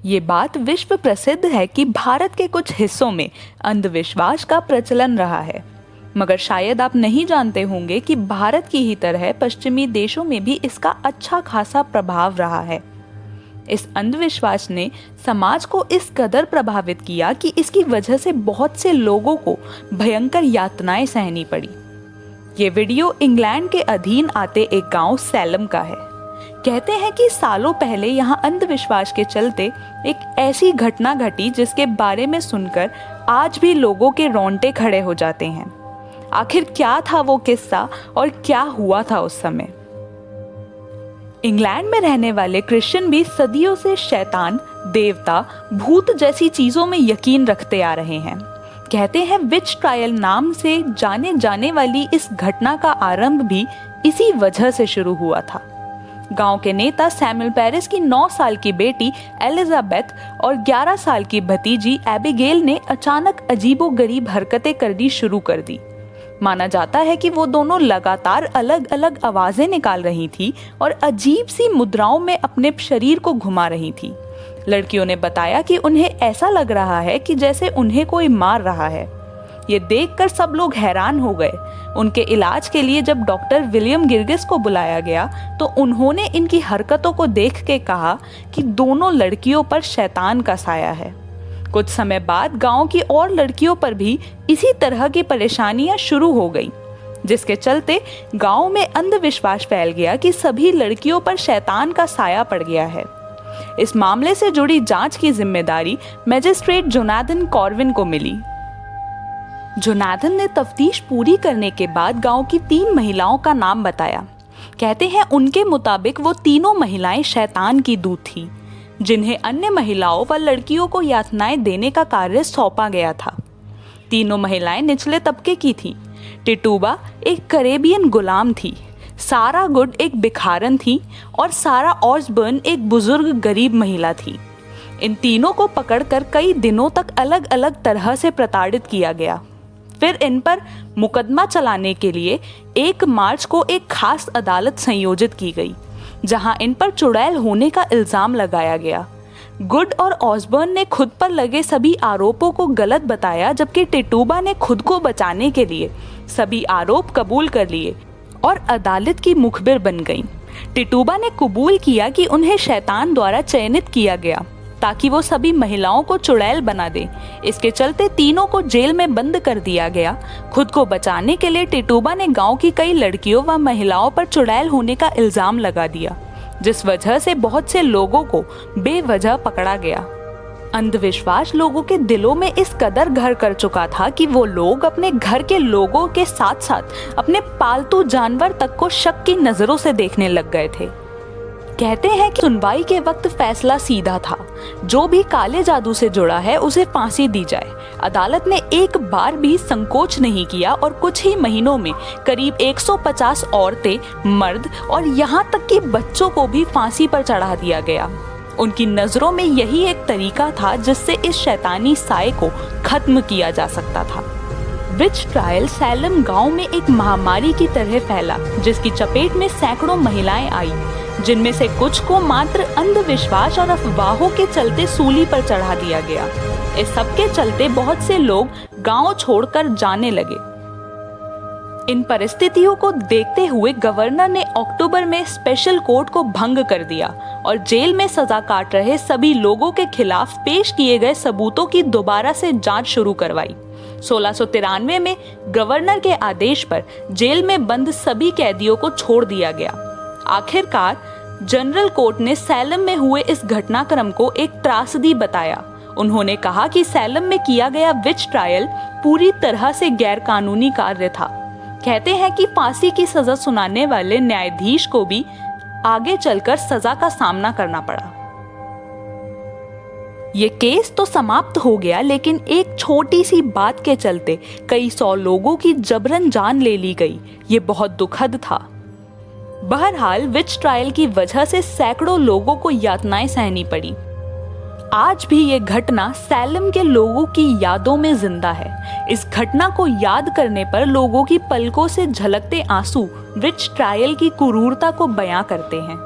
ये बात विश्व प्रसिद्ध है कि भारत के कुछ हिस्सों में अंधविश्वास का प्रचलन रहा है, मगर शायद आप नहीं जानते होंगे कि भारत की ही तरह पश्चिमी देशों में भी इसका अच्छा खासा प्रभाव रहा है। इस अंधविश्वास ने समाज को इस कदर प्रभावित किया कि इसकी वजह से बहुत से लोगों को भयंकर यातनाएं सहनी पड़ी। ये वीडियो इंग्लैंड के अधीन आते एक गांव सैलम का है। कहते हैं कि सालों पहले यहाँ अंधविश्वास के चलते एक ऐसी घटना घटी जिसके बारे में सुनकर आज भी लोगों के रोंगटे खड़े हो जाते हैं। आखिर क्या था वो किस्सा और क्या हुआ था उस समय? इंग्लैंड में रहने वाले क्रिश्चियन भी सदियों से शैतान, देवता, भूत जैसी चीजों में यकीन रखते आ रहे हैं। कहते हैं विच ट्रायल नाम से जाने जाने वाली इस घटना का आरंभ भी इसी वजह से शुरू हुआ था। गांव के नेता सैमुअल पेरिस की 9 साल की बेटी एलिजाबेथ और 11 साल की भतीजी एबिगेल ने अचानक अजीबोगरीब हरकतें करनी शुरू कर दी। माना जाता है कि वो दोनों लगातार अलग अलग आवाजें निकाल रही थी और अजीब सी मुद्राओं में अपने शरीर को घुमा रही थी। लड़कियों ने बताया कि उन्हें ऐसा लग रहा है कि जैसे उन्हें कोई मार रहा है। ये देखकर सब लोग हैरान हो गए। उनके इलाज के लिए जब डॉक्टर विलियम गिर्गिस को बुलाया गया तो उन्होंने इनकी हरकतों को देख के कहा कि दोनों लड़कियों पर शैतान का साया है। कुछ समय बाद गांव की और लड़कियों पर भी इसी तरह की परेशानियां शुरू हो गई, जिसके चलते गांव में अंधविश्वास फैल गया कि सभी लड़कियों पर शैतान का साया पड़ गया है। इस मामले से जुड़ी जांच की जिम्मेदारी मजिस्ट्रेट जोनाथन कॉर्विन को मिली। जोनाथन ने तफ्तीश पूरी करने के बाद गांव की 3 महिलाओं का नाम बताया। कहते हैं उनके मुताबिक वो तीनों महिलाएं शैतान की दूत थी, जिन्हें अन्य महिलाओं व लड़कियों को यातनाएं देने का कार्य सौंपा गया था। तीनों महिलाएं निचले तबके की थीं। टिटूबा एक करेबियन गुलाम थी, सारा गुड एक भिखारन थी और सारा ऑसबर्न एक बुजुर्ग गरीब महिला थी। इन तीनों को पकड़कर कई दिनों तक अलग अलग तरह से प्रताड़ित किया गया। फिर इन पर मुकदमा चलाने के लिए 1 मार्च को एक खास अदालत संयोजित की गई, जहां इन पर चुड़ैल होने का इल्जाम लगाया गया। गुड और ऑसबर्न ने खुद पर लगे सभी आरोपों को गलत बताया, जबकि टिटूबा ने खुद को बचाने के लिए सभी आरोप कबूल कर लिए और अदालत की मुखबिर बन गई। टिटूबा ने कबूल किया कि उन्हें शैतान द्वारा चयनित किया गया ताकि वो सभी महिलाओं को चुड़ैल बना दे। इसके चलते तीनों को जेल में बंद कर दिया गया। खुद को बचाने के लिए टिटूबा ने गांव की कई लड़कियों व महिलाओं पर चुड़ैल होने का इल्जाम लगा दिया, जिस वजह से बहुत से लोगों को बेवजह पकड़ा गया। अंधविश्वास लोगों के दिलों में इस कदर घर कर चुका था कि वो लोग अपने घर के लोगों के साथ साथ अपने पालतू जानवर तक को शक की नजरों से देखने लग गए थे। कहते हैं कि सुनवाई के वक्त फैसला सीधा था, जो भी काले जादू से जुड़ा है उसे फांसी दी जाए। अदालत ने एक बार भी संकोच नहीं किया और कुछ ही महीनों में करीब 150 औरतें, मर्द और यहाँ तक कि बच्चों को भी फांसी पर चढ़ा दिया गया। उनकी नजरों में यही एक तरीका था जिससे इस शैतानी साए को खत्म किया जा सकता था। विच ट्रायल सैलम गांव में एक महामारी की तरह फैला, जिसकी चपेट में सैकड़ों महिलाएं आई, जिनमें से कुछ को मात्र अंधविश्वास और अफवाहों के चलते सूली पर चढ़ा दिया गया। इस सब के चलते बहुत से लोग गांव छोड़कर जाने लगे। इन परिस्थितियों को देखते हुए गवर्नर ने अक्टूबर में स्पेशल कोर्ट को भंग कर दिया और जेल में सजा काट रहे सभी लोगों के खिलाफ पेश किए गए सबूतों की दोबारा से जांच शुरू करवाई। 1693 में गवर्नर के आदेश पर जेल में बंद सभी कैदियों को छोड़ दिया गया। आखिरकार जनरल कोर्ट ने सैलम में हुए इस घटनाक्रम को एक त्रासदी बताया। उन्होंने कहा कि सैलम में किया गया विच ट्रायल पूरी तरह से गैरकानूनी कार्य था। कहते हैं कि फांसी की सजा सुनाने वाले न्यायाधीश को भी आगे चलकर सजा का सामना करना पड़ा। ये केस तो समाप्त हो गया, लेकिन एक छोटी सी बात के चलते कई 100 लोगों की जबरन जान ले ली गई। ये बहुत दुखद था। बहरहाल विच ट्रायल की वजह से सैकड़ों लोगों को यातनाएं सहनी पड़ी। आज भी ये घटना सैलम के लोगों की यादों में जिंदा है। इस घटना को याद करने पर लोगों की पलकों से झलकते आंसू विच ट्रायल की क्रूरता को बयां करते हैं।